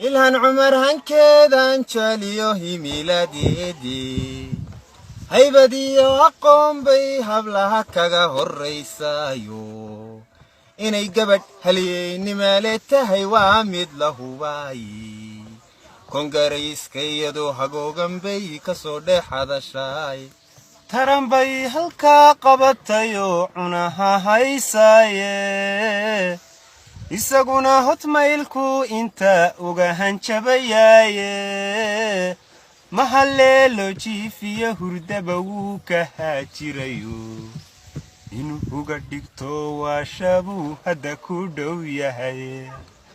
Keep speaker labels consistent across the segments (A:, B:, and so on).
A: إلهن عمر هنكذا انشاليوه ميلاديدي هيبدي وقوم بي هبلها كغا هريسايو إني قبد هليني مالتهي وامد له واي كونغريس كيدو هقوغن بي كسودي حدا شاي تران بي هلكا قبطيو عناها هيساي isaguna hotmailku inta uga hanjabayaaye mahaleelo jiifiya hurdaba wuu ka haajirayo inuu uga dhigto waashabu hadda ku dhow yahay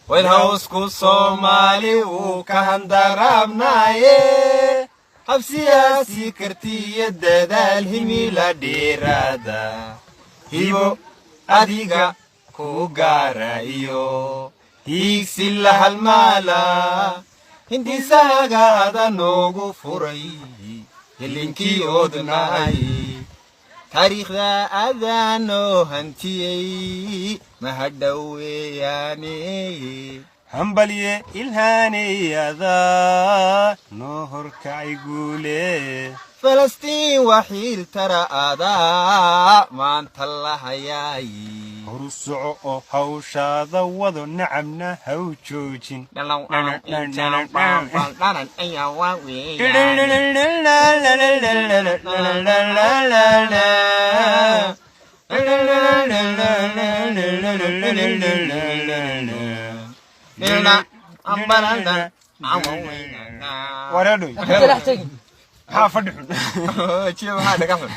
A: walhawsku Soomaali wuu ka handaraabnaaye habsiyaasi kartiya dadaal himila dheeraada hibo adiga Kugarayo higsilla halmala hindi saga adanogu furay hilinki odnay tariikhda adano hantiyay mahadaweyane hambaliye ilhaniyada no horkay guule فلسطين وحيل ترى أضاء ما أنت الله ياي رسع هوشا ذوذ نعمنا هوجوجين ورادو حافظ شو هذا كفر